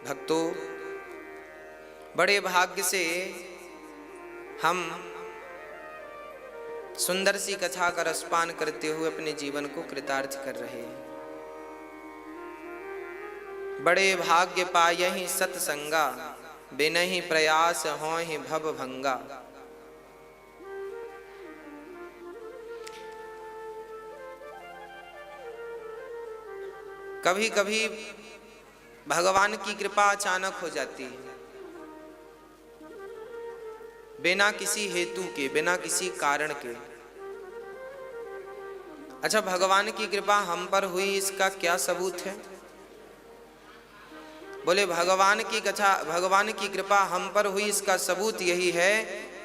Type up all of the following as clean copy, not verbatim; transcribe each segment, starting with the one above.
भक्तों, बड़े भाग्य से हम सुंदर सी कथा का रसपान करते हुए अपने जीवन को कृतार्थ कर रहे हैं। बड़े भाग्य पायहि सत्संगा, बिनहि प्रयास होहि भव भंगा। कभी कभी भगवान की कृपा अचानक हो जाती है, बिना किसी हेतु के, बिना किसी कारण के। अच्छा, भगवान की कृपा हम पर हुई, इसका क्या सबूत है? बोले भगवान की कथा, भगवान की कृपा हम पर हुई, इसका सबूत यही है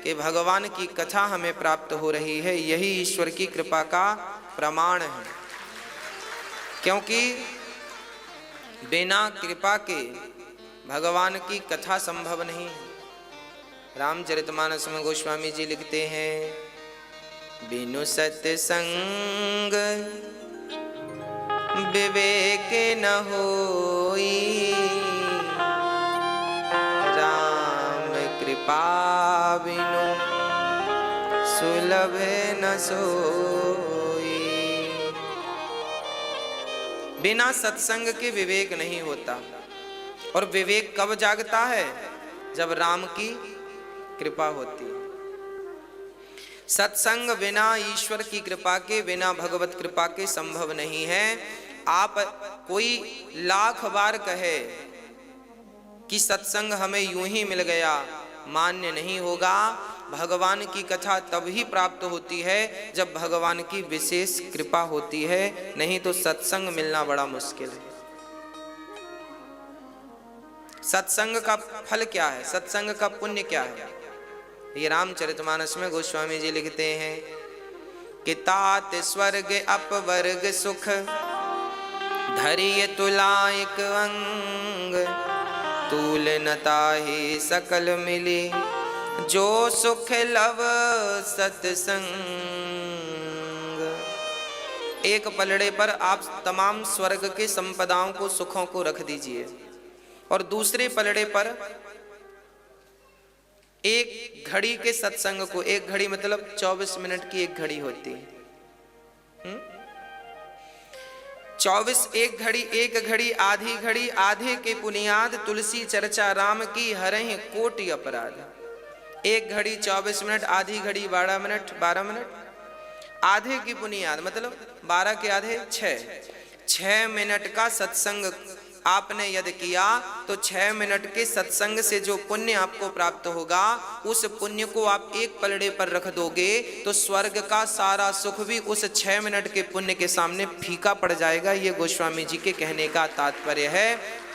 कि भगवान की कथा हमें प्राप्त हो रही है। यही ईश्वर की कृपा का प्रमाण है, क्योंकि बिना कृपा के भगवान की कथा संभव नहीं है। रामचरितमानस में गोस्वामी जी लिखते हैं, बिनु सत्संग विवेक न होई, राम कृपा बिनु सुलभ न सोई। बिना सत्संग के विवेक नहीं होता, और विवेक कब जागता है? जब राम की कृपा होती है। सत्संग बिना ईश्वर की कृपा के, बिना भगवत कृपा के संभव नहीं है। आप कोई लाख बार कहे कि सत्संग हमें यूं ही मिल गया, मान्य नहीं होगा। भगवान की कथा तब ही प्राप्त होती है जब भगवान की विशेष कृपा होती है, नहीं तो सत्संग मिलना बड़ा मुश्किल है। सत्संग का फल क्या है? सत्संग का पुण्य क्या है? ये रामचरितमानस में गोस्वामी जी लिखते हैं कि तात स्वर्ग अपवर्ग सुख, धरिय तुलायक अंग, तूल न ताहि सकल मिली, जो सुख लव सत्संग। एक पलड़े पर आप तमाम स्वर्ग के संपदाओं को, सुखों को रख दीजिए, और दूसरे पलड़े पर एक घड़ी के सत्संग को, एक घड़ी मतलब 24 मिनट की एक घड़ी होती है, 24, एक घड़ी आधी घड़ी, आधे के पुनियाद तुलसी चर्चा राम की, हरहि कोटि अपराध। एक घड़ी 24 मिनट, आधी घड़ी 12 मिनट, 12 मिनट, आधे की पुनियाद मतलब 12 के आधे 6 मिनट का सत्संग आपने यदि किया तो 6 मिनट के सत्संग से जो पुण्य आपको प्राप्त होगा, उस पुण्य को आप एक पलड़े पर रख दोगे तो स्वर्ग का सारा सुख भी उस 6 मिनट के पुण्य के सामने फीका पड़ जाएगा। ये गोस्वामी जी के कहने का तात्पर्य है।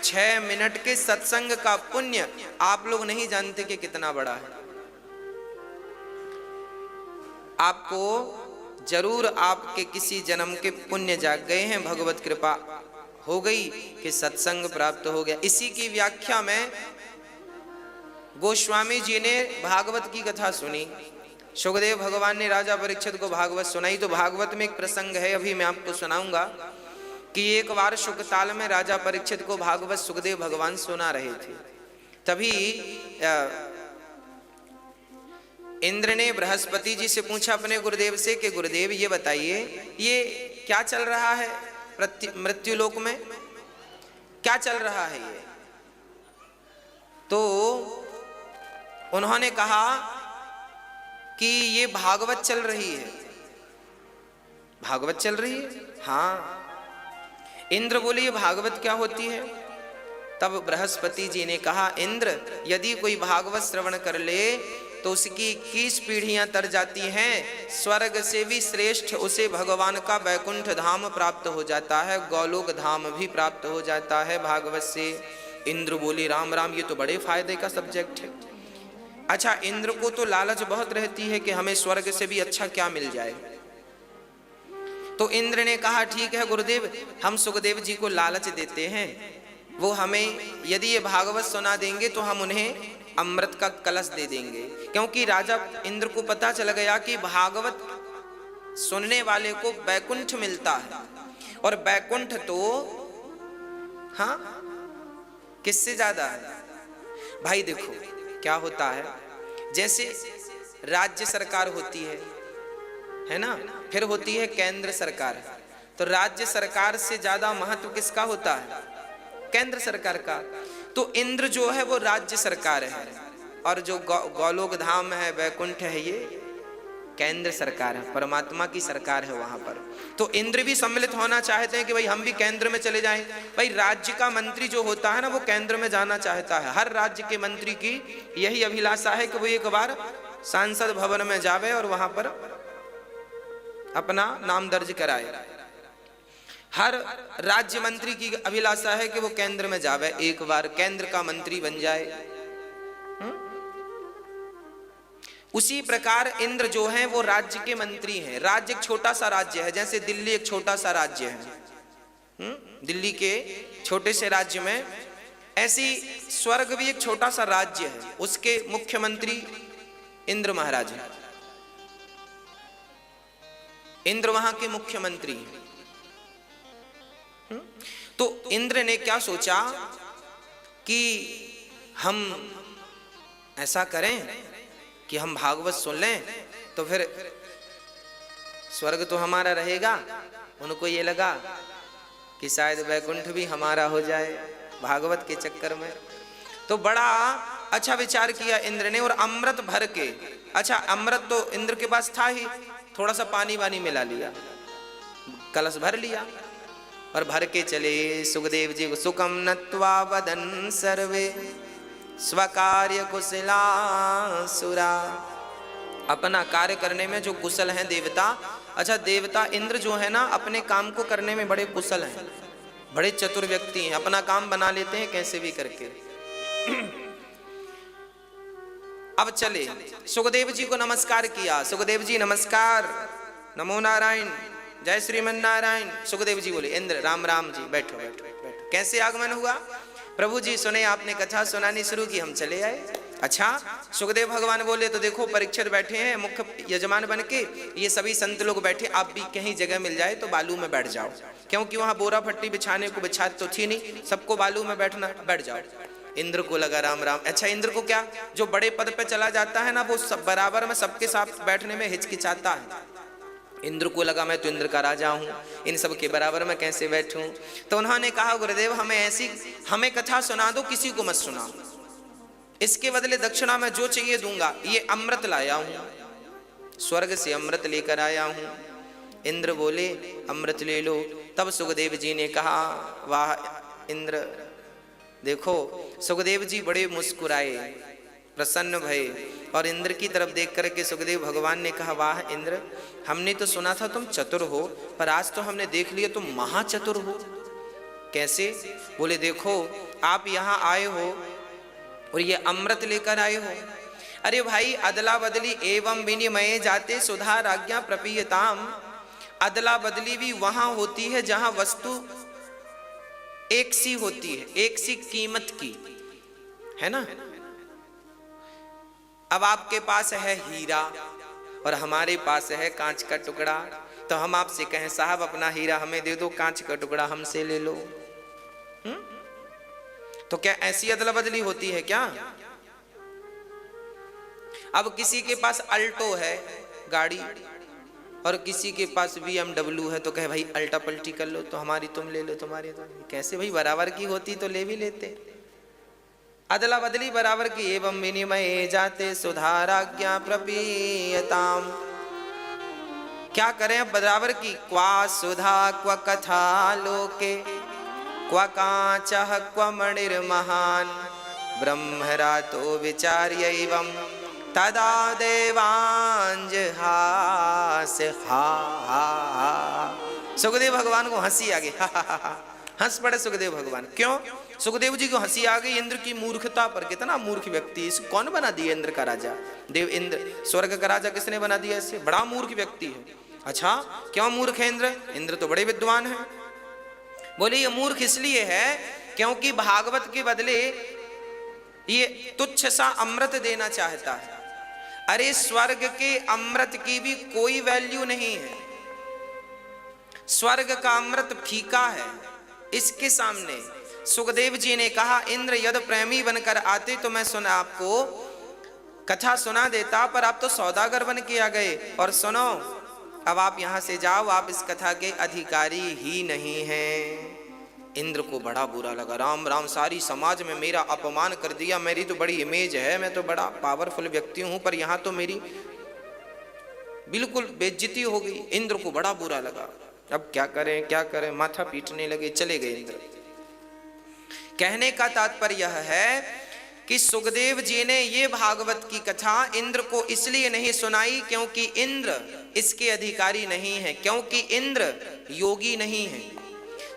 6 मिनट के सत्संग का पुण्य आप लोग नहीं जानते कि कितना बड़ा है। आपको जरूर आपके किसी जन्म के पुण्य जाग गए हैं, भगवत कृपा हो गई कि सत्संग प्राप्त हो गया। इसी की व्याख्या में गोस्वामी जी ने भागवत की कथा सुनी। सुखदेव भगवान ने राजा परीक्षित को भागवत सुनाई। तो भागवत में एक प्रसंग है, अभी मैं आपको सुनाऊंगा कि एक बार शुकताल में राजा परीक्षित को भागवत सुखदेव भगवान सुना रहे थे। तभी इंद्र ने बृहस्पति जी से पूछा अपने गुरुदेव से कि गुरुदेव ये बताइए, ये क्या चल रहा है मृत्यु लोक में, क्या चल रहा है ये? तो उन्होंने कहा कि ये भागवत चल रही है। भागवत चल रही है? हाँ। इंद्र बोले ये भागवत क्या होती है? तब बृहस्पति जी ने कहा, इंद्र यदि कोई भागवत श्रवण कर ले तो उसकी 21 पीढ़ियां तर जाती हैं, स्वर्ग से भी श्रेष्ठ उसे भगवान का वैकुंठ धाम प्राप्त हो जाता है, गौलोक धाम भी प्राप्त हो जाता है भागवत से। इंद्र बोली, राम राम, ये तो बड़े फायदे का सब्जेक्ट है। अच्छा, इंद्र को तो लालच बहुत रहती है कि हमें स्वर्ग से भी अच्छा क्या मिल जाए। तो इंद्र ने कहा, ठीक है गुरुदेव, हम सुखदेव जी को लालच देते हैं, वो हमें यदि ये भागवत सुना देंगे तो हम उन्हें अमृत का कलश दे देंगे। क्योंकि राजा इंद्र को पता चल गया कि भागवत सुनने वाले को वैकुंठ मिलता है, और वैकुंठ तो हाँ किससे ज्यादा है? भाई देखो क्या होता है, जैसे राज्य सरकार होती है ना, फिर होती है केंद्र सरकार। तो राज्य सरकार से ज्यादा महत्व किसका होता है? केंद्र सरकार का। तो इंद्र जो है वो राज्य सरकार है, और जो गोलोक धाम है, वैकुंठ है, ये केंद्र सरकार है, परमात्मा की सरकार है वहां पर। तो इंद्र भी सम्मिलित होना चाहते हैं कि भाई हम भी केंद्र में चले जाएं। भाई राज्य का मंत्री जो होता है ना, वो केंद्र में जाना चाहता है। हर राज्य के मंत्री की यही अभिलाषा है कि वो एक बार सांसद भवन में जावे और वहां पर अपना नाम दर्ज कराए। हर राज्य मंत्री की अभिलाषा है कि वो केंद्र में जावे, एक बार केंद्र का मंत्री बन जाए। उसी प्रकार इंद्र जो हैं वो राज्य के मंत्री हैं। राज्य एक छोटा सा राज्य है, जैसे दिल्ली एक छोटा सा राज्य है। दिल्ली के छोटे से राज्य में ऐसी स्वर्ग भी एक छोटा सा राज्य है, उसके मुख्यमंत्री इंद्र महाराज हैं। इंद्र वहां के मुख्यमंत्री हैं। तो इंद्र ने क्या सोचा कि हम ऐसा करें कि हम भागवत सुन लें, तो फिर स्वर्ग तो हमारा रहेगा। उनको ये लगा कि शायद वैकुंठ भी हमारा हो जाए भागवत के चक्कर में। तो बड़ा अच्छा विचार किया इंद्र ने, और अमृत भर के, अच्छा अमृत तो इंद्र के पास था ही, थोड़ा सा पानी वानी मिला लिया, कलश भर लिया और भर के चले सुखदेव जी को। सुखम नत्वा वदन सर्वे स्वकार्य कुशलासुरा। अपना कार्य करने में जो कुशल हैं देवता, अच्छा देवता इंद्र जो है ना, अपने काम को करने में बड़े कुशल हैं, बड़े चतुर व्यक्ति हैं, अपना काम बना लेते हैं कैसे भी करके। अब चले सुखदेव जी को नमस्कार किया। सुखदेव जी नमस्कार, नमो नारायण, जय श्रीमन नारायण। सुखदेव जी बोले इंद्र राम राम जी, बैठो बैठो बैठो। कैसे आगमन हुआ? प्रभु जी सुने, आपने कथा सुनानी शुरू की, हम चले आए। अच्छा सुखदेव भगवान बोले तो देखो परीक्षित बैठे हैं मुख्य यजमान बन के, ये सभी संत लोग बैठे, आप भी कहीं जगह मिल जाए तो बालू में बैठ जाओ, क्योंकि वहां बोरा फट्टी बिछाने को बिछात तो थी नहीं, सबको बालू में बैठना, बैठ जाओ। इंद्र को लगा राम राम। अच्छा इंद्र को क्या, जो बड़े पद पे चला जाता है ना, वो सब बराबर में सबके साथ बैठने में हिचकिचाता है। इंद्र को लगा मैं तो इंद्र का राजा हूँ, इन सब के बराबर में कैसे बैठूं। तो उन्होंने कहा गुरुदेव हमें कथा सुना दो, किसी को मत सुनाओ, इसके बदले दक्षिणा में जो चाहिए दूंगा। ये अमृत लाया हूं, स्वर्ग से अमृत लेकर आया हूं। इंद्र बोले अमृत ले लो। तब सुखदेव जी ने कहा वाह इंद्र, देखो सुखदेव जी बड़े मुस्कुराए, प्रसन्न भये, और इंद्र की तरफ देख करके सुखदेव भगवान ने कहा वाह इंद्र, हमने तो सुना था तुम चतुर हो, पर आज तो हमने देख लिया तुम महाचतुर हो। कैसे? बोले देखो आप यहाँ आए हो और ये अमृत लेकर आए हो। अरे भाई अदला बदली एवं विनिमय जाते सुधा राज्ञा प्रपीयताम। अदला बदली भी वहां होती है जहां वस्तु एक सी होती है, एक सी कीमत की, है ना। अब आपके पास है हीरा और हमारे पास है कांच का टुकड़ा, तो हम आपसे कहें साहब अपना हीरा हमें दे दो, कांच का टुकड़ा हमसे ले लो। तो क्या ऐसी अदला बदली होती है क्या? अब किसी के पास अल्टो है गाड़ी और किसी के पास BMW है, तो कहे भाई अल्टा पल्टी कर लो, तो हमारी तुम ले लो, तुम्हारी तो कैसे भाई, बराबर की होती तो ले भी लेते। अदला बदली बराबर की। एवं विनिमय जाते सुधाराज्ञा प्रपीयताम। क्या करें अब बराबर की। क्वा सुधा क्व कथा लोके क्व कांचः क्व मणिर्महान् ब्रह्मरातो विचार्यैवं तदा देवांज हास हा हा हा। सुखदेव भगवान को हंसी आ गई, हंस पड़े सुखदेव भगवान। क्यों? सुखदेव जी को हंसी आ गई इंद्र की मूर्खता पर। कितना मूर्ख व्यक्ति, इसको कौन बना दिया इंद्र का राजा? देव इंद्र स्वर्ग का राजा किसने बना दिया इसे? बड़ा मूर्ख व्यक्ति है। अच्छा क्यों मूर्ख है इंद्र? इंद्र तो बड़े विद्वान है। बोले ये मूर्ख इसलिए है क्योंकि भागवत के बदले ये तुच्छ सा अमृत देना चाहता है। अरे स्वर्ग के अमृत की भी कोई वैल्यू नहीं है। स्वर्ग का अमृत फीका है इसके सामने। सुखदेव जी ने कहा इंद्र यदि प्रेमी बनकर आते तो मैं आपको कथा सुना देता, पर आप तो सौदागर बन के आ गए। और सुनो, अब आप यहां से जाओ, आप इस कथा के अधिकारी ही नहीं हैं। इंद्र को बड़ा बुरा लगा, राम राम, सारी समाज में मेरा अपमान कर दिया, मेरी तो बड़ी इमेज है, मैं तो बड़ा पावरफुल व्यक्ति हूं, पर यहां तो मेरी बिल्कुल बेइज्जती हो गई। इंद्र को बड़ा बुरा लगा, अब क्या करें क्या करें, माथा पीटने लगे, चले गए इंद्र। कहने का तात्पर्य यह है कि सुखदेव जी ने ये भागवत की कथा इंद्र को इसलिए नहीं सुनाई क्योंकि इंद्र इसके अधिकारी नहीं है, क्योंकि इंद्र योगी नहीं है।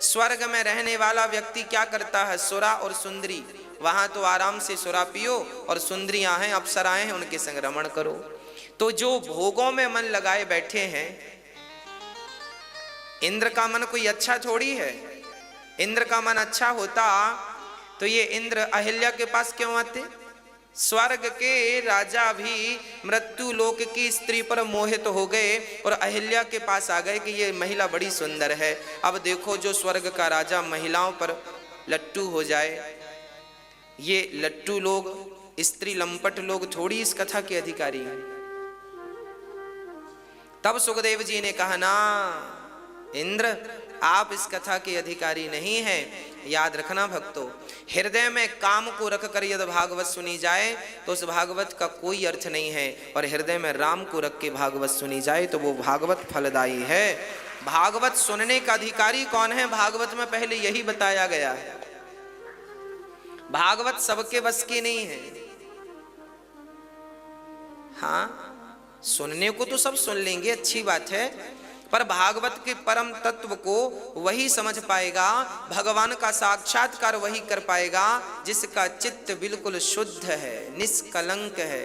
स्वर्ग में रहने वाला व्यक्ति क्या करता है, सुरा और सुंदरी, वहां तो आराम से सुरा पियो, और सुंदरियां हैं, अप्सराएं हैं, उनके संग रमण करो। तो जो भोगों में मन लगाए बैठे हैं, इंद्र का मन कोई अच्छा थोड़ी है। इंद्र का मन अच्छा होता तो ये इंद्र अहिल्या के पास क्यों आते? स्वर्ग के राजा भी मृत्यु लोक की स्त्री पर मोहित हो गए और अहिल्या के पास आ गए कि ये महिला बड़ी सुंदर है। अब देखो, जो स्वर्ग का राजा महिलाओं पर लट्टू हो जाए, ये लट्टू लोग, स्त्री लंपट लोग थोड़ी इस कथा के अधिकारी हैं। तब सुखदेव जी ने कहा, ना इंद्र, आप इस कथा के अधिकारी नहीं हैं। याद रखना भक्तों, हृदय में काम को रखकर यदि भागवत सुनी जाए तो उस भागवत का कोई अर्थ नहीं है, और हृदय में राम को रख के भागवत सुनी जाए तो वो भागवत फलदायी है। भागवत सुनने का अधिकारी कौन है, भागवत में पहले यही बताया गया है। भागवत सबके बस की नहीं है। हाँ, सुनने को तो सब सुन लेंगे, अच्छी बात है, पर भागवत के परम तत्व को वही समझ पाएगा, भगवान का साक्षात्कार वही कर पाएगा जिसका चित्त बिल्कुल शुद्ध है, निष्कलंक है,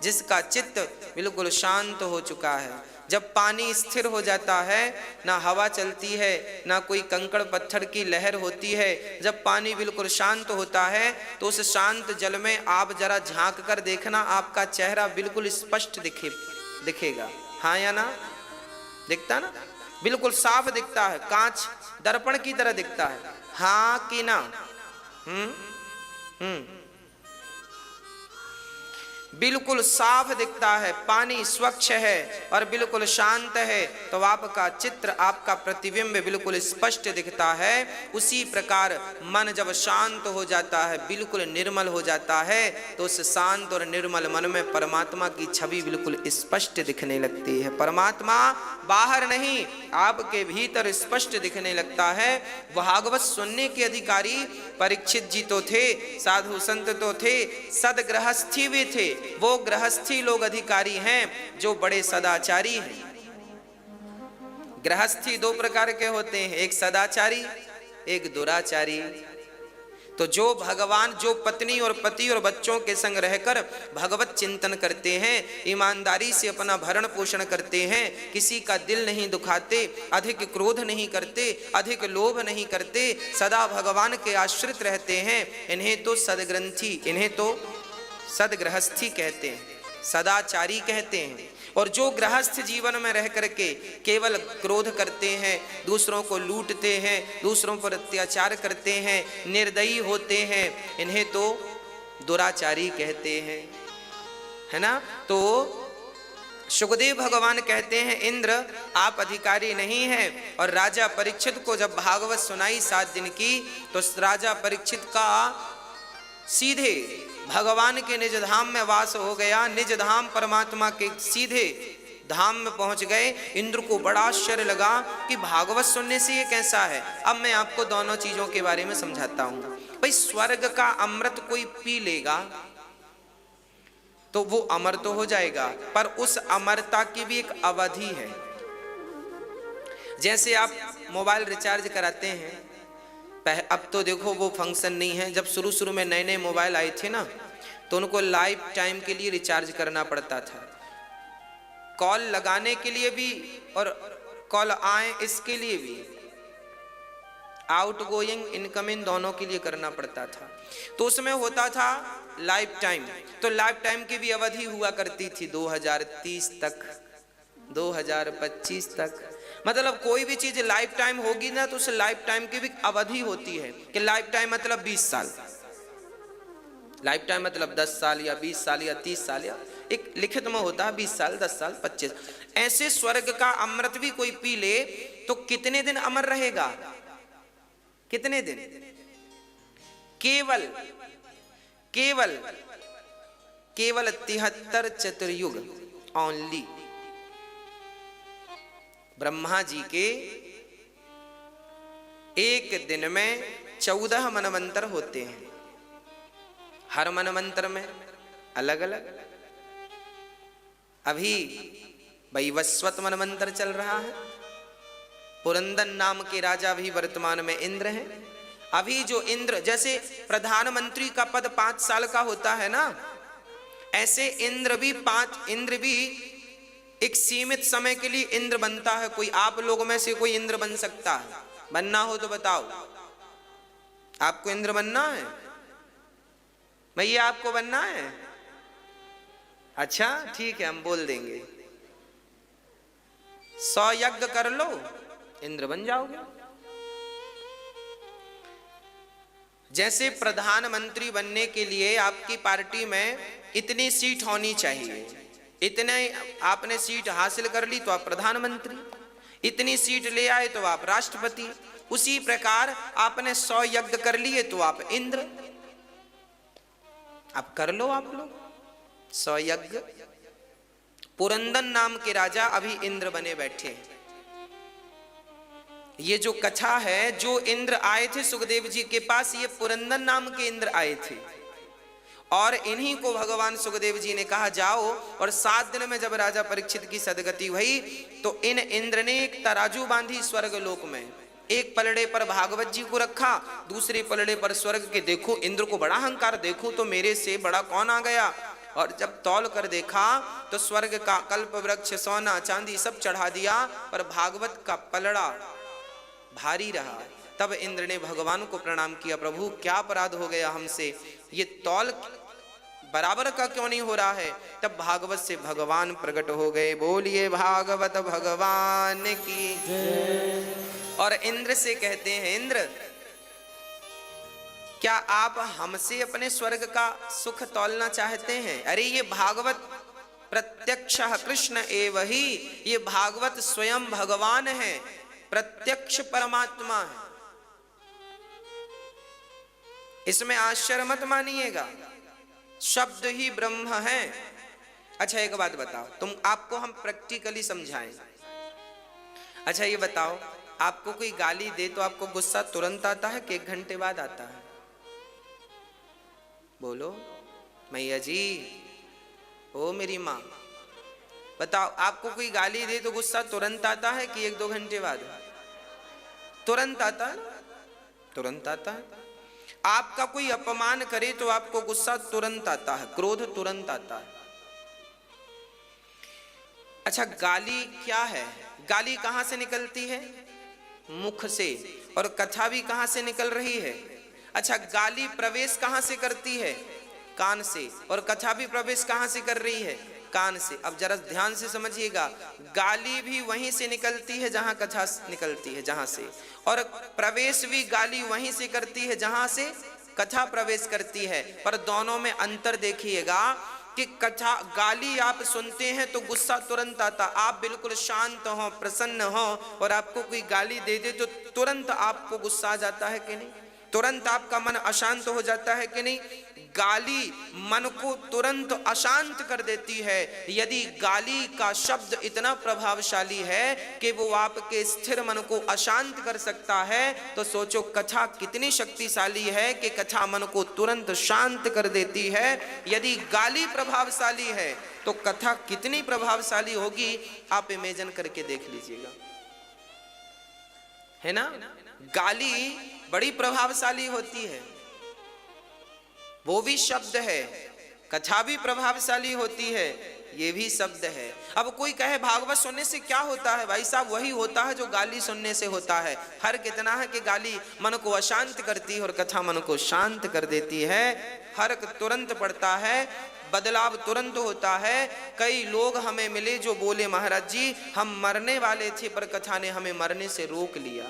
जिसका चित्त बिल्कुल शांत हो चुका है। जब पानी स्थिर हो जाता है, ना हवा चलती है, ना कोई कंकड़ पत्थर की लहर होती है, जब पानी बिल्कुल शांत होता है तो उस शांत जल में आप जरा झांक कर देखना, आपका चेहरा बिल्कुल स्पष्ट दिखेगा। हाँ या ना? दिखता ना, बिल्कुल साफ दिखता है, कांच दर्पण की तरह दिखता है। हाँ कि ना? बिल्कुल साफ दिखता है, पानी स्वच्छ है और बिल्कुल शांत है, तो आपका चित्र, आपका प्रतिबिंब बिल्कुल स्पष्ट दिखता है। उसी प्रकार मन जब शांत हो जाता है, बिल्कुल निर्मल हो जाता है, तो उस शांत और निर्मल मन में परमात्मा की छवि बिल्कुल स्पष्ट दिखने लगती है। परमात्मा बाहर नहीं, आपके भीतर स्पष्ट दिखने लगता है। भागवत सुनने के अधिकारी परीक्षित जी तो थे, साधु संत तो थे, सदगृहस्थी भी थे। वो गृहस्थी लोग अधिकारी हैं जो बड़े सदाचारी हैं। गृहस्थी दो प्रकार के होते हैं, एक सदाचारी, एक दुराचारी। तो जो भगवान, जो पत्नी और पति और बच्चों के संग रहकर भगवत चिंतन करते हैं, ईमानदारी से अपना भरण पोषण करते हैं, किसी का दिल नहीं दुखाते, अधिक क्रोध नहीं करते, अधिक लोभ नहीं करते, सदा भगवान के आश्रित रहते हैं, इन्हें तो सदग्रंथी, इन्हें तो सदगृहस्थी कहते हैं, सदाचारी कहते हैं। और जो गृहस्थ जीवन में रह करके केवल क्रोध करते हैं, दूसरों को लूटते हैं, दूसरों पर अत्याचार करते हैं, निर्दयी होते हैं, इन्हें तो दुराचारी कहते हैं, है ना? तो सुखदेव भगवान कहते हैं, इंद्र आप अधिकारी नहीं हैं। और राजा परीक्षित को जब भागवत सुनाई 7 दिन की, तो राजा परीक्षित का सीधे भगवान के निज धाम में वास हो गया, निज धाम परमात्मा के सीधे धाम में पहुंच गए। इंद्र को बड़ा आश्चर्य लगा कि भागवत सुनने से ये कैसा है। अब मैं आपको दोनों चीजों के बारे में समझाता हूं। भाई, स्वर्ग का अमृत कोई पी लेगा तो वो अमर तो हो जाएगा, पर उस अमरता की भी एक अवधि है। जैसे आप मोबाइल रिचार्ज कराते हैं, अब तो देखो वो फंक्शन नहीं है। जब शुरू में नए नए मोबाइल आए थे ना, तो उनको लाइफ टाइम के लिए रिचार्ज करना पड़ता था। कॉल लगाने के लिए भी और कॉल आए इसके लिए भी, आउटगोइंग इनकमिंग दोनों के लिए करना पड़ता था। तो उसमें होता था लाइफ टाइम। तो लाइफ टाइम की भी अवधि हुआ करती थी 2030 तक, 2025 तक। मतलब कोई भी चीज लाइफ टाइम होगी ना, तो उस लाइफ टाइम की भी अवधि होती है कि लाइफ टाइम मतलब 20 साल, लाइफ टाइम मतलब 10 साल या 20 साल या 30 साल, या एक लिखित में होता है 20 साल, 10 साल, 25। ऐसे स्वर्ग का अमृत भी कोई पी ले तो कितने दिन अमर रहेगा? कितने दिन? केवल केवल केवल 73 चतुर्युग ओनली। ब्रह्मा जी के एक दिन में 14 मनवंतर होते हैं, हर मनवंतर में अलग अलग। अभी वैवस्वत मनवंतर चल रहा है, पुरंदन नाम के राजा भी वर्तमान में इंद्र हैं। अभी जो इंद्र, जैसे प्रधानमंत्री का पद 5 साल का होता है ना, ऐसे इंद्र भी एक सीमित समय के लिए इंद्र बनता है। कोई आप लोगों में से कोई इंद्र बन सकता है? बनना हो तो बताओ, आपको इंद्र बनना है? भैया आपको बनना है? अच्छा ठीक है, हम बोल देंगे 100 यज्ञ कर लो, इंद्र बन जाओगे। जैसे प्रधानमंत्री बनने के लिए आपकी पार्टी में इतनी सीट होनी चाहिए, इतने आपने सीट हासिल कर ली तो आप प्रधानमंत्री, इतनी सीट ले आए तो आप राष्ट्रपति। उसी प्रकार आपने 100 यज्ञ कर लिए तो आप इंद्र। आप कर लो, आप लोग 100 यज्ञ। पुरंदन नाम के राजा अभी इंद्र बने बैठे हैं। ये जो कथा है, जो इंद्र आए थे सुखदेव जी के पास, ये पुरंदन नाम के इंद्र आए थे, और इन्हीं को भगवान सुखदेव जी ने कहा जाओ। और 7 दिन में जब राजा परीक्षित की सदगति हुई तो इन इंद्र ने एक तराजू बांधी स्वर्ग लोक में, एक पलड़े पर भागवत जी को रखा, दूसरे पलड़े पर स्वर्ग के। देखो इंद्र को बड़ा अहंकार, देखो तो मेरे से बड़ा कौन आ गया। और जब तौल कर देखा तो स्वर्ग का कल्प वृक्ष, सोना चांदी सब चढ़ा दिया, पर भागवत का पलड़ा भारी रहा। तब इंद्र ने भगवान को प्रणाम किया, प्रभु क्या अपराध हो गया हमसे, ये तौल बराबर का क्यों नहीं हो रहा है। तब भागवत से भगवान प्रकट हो गए। बोलिए भागवत भगवान की। और इंद्र से कहते हैं, इंद्र क्या आप हमसे अपने स्वर्ग का सुख तौलना चाहते हैं? अरे ये भागवत प्रत्यक्ष कृष्ण एव ही, ये भागवत स्वयं भगवान है, प्रत्यक्ष परमात्मा है, इसमें आश्चर्य मत मानिएगा, शब्द ही ब्रह्म है। अच्छा एक बात बताओ, आपको हम प्रैक्टिकली समझाएं। अच्छा ये बताओ, आपको कोई गाली दे तो आपको गुस्सा तुरंत आता है कि 1 घंटे बाद आता है? बोलो मैया जी, ओ मेरी माँ, बताओ आपको कोई गाली दे तो गुस्सा तुरंत आता है कि 1-2 घंटे बाद? तुरंत आता है, तुरंत आता है। आपका कोई अपमान करे तो आपको गुस्सा तुरंत आता है, क्रोध तुरंत आता है। अच्छा गाली क्या है? गाली कहां से निकलती है? मुख से। और कथा भी कहां से निकल रही है? अच्छा गाली प्रवेश कहां से करती है? कान से। और कथा भी प्रवेश कहां से कर रही है? कान से। अब जरा ध्यान से समझिएगा, गाली भी वहीं से निकलती है जहां कथा निकलती है, जहां से, और प्रवेश भी गाली वहीं से करती है जहां से कथा प्रवेश करती है। पर दोनों में अंतर देखिएगा कि कथा गाली आप सुनते हैं तो गुस्सा तुरंत आता, आप बिल्कुल शांत हो, प्रसन्न हो, और आपको कोई गाली दे दे तो तुरंत आपको गुस्सा आ जाता है कि नहीं? तुरंत आपका मन अशांत हो जाता है कि नहीं? गाली मन को तुरंत अशांत कर देती है। यदि गाली का शब्द इतना प्रभावशाली है कि वो आपके स्थिर मन को अशांत कर सकता है, तो सोचो कथा कितनी शक्तिशाली है कि कथा मन को तुरंत शांत कर देती है। यदि गाली प्रभावशाली है तो कथा कितनी प्रभावशाली होगी, आप इमेजिन करके देख लीजिएगा, है ना? गाली बड़ी प्रभावशाली होती है, वो भी शब्द है। कथा भी प्रभावशाली होती है, ये भी शब्द है। अब कोई कहे भागवत सुनने से क्या होता है? भाई साहब वही होता है जो गाली सुनने से होता है। फर्क इतना है कि गाली मन को अशांत करती है और कथा मन को शांत कर देती है। फर्क तुरंत पड़ता है, बदलाव तुरंत होता है। कई लोग हमें मिले जो बोले महाराज जी हम मरने वाले थे पर कथा ने हमें मरने से रोक लिया,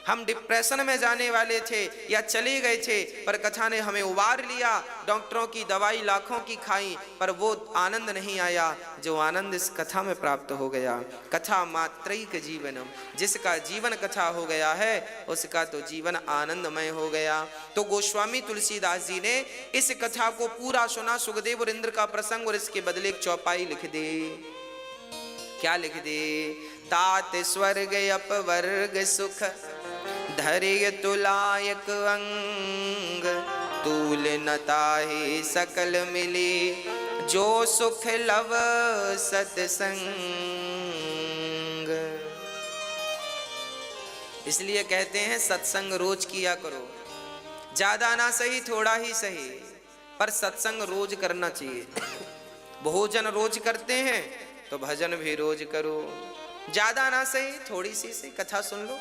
हम डिप्रेशन में जाने वाले थे या चले गए थे पर कथा ने हमें उबार लिया, डॉक्टरों की दवाई लाखों की खाई पर वो आनंद नहीं आया जो आनंद इस कथा में प्राप्त हो गया। कथा मात्रैक जीवनम, जिसका जीवन कथा हो गया है उसका तो जीवन आनंदमय हो गया। तो गोस्वामी तुलसीदास जी ने इस कथा को पूरा सुना, सुखदेव और इंद्र का प्रसंग, और इसके बदले एक चौपाई लिख दे। क्या लिख दे? तात स्वर्ग अपवर्ग सुख धैर्य तुलायक अंग, तूल न ताहि सकल मिली जो सुख लव सत्संग। इसलिए कहते हैं सत्संग रोज किया करो, ज्यादा ना सही थोड़ा ही सही, पर सत्संग रोज करना चाहिए। भोजन रोज करते हैं तो भजन भी रोज करो, ज्यादा ना सही थोड़ी सी कथा सुन लो,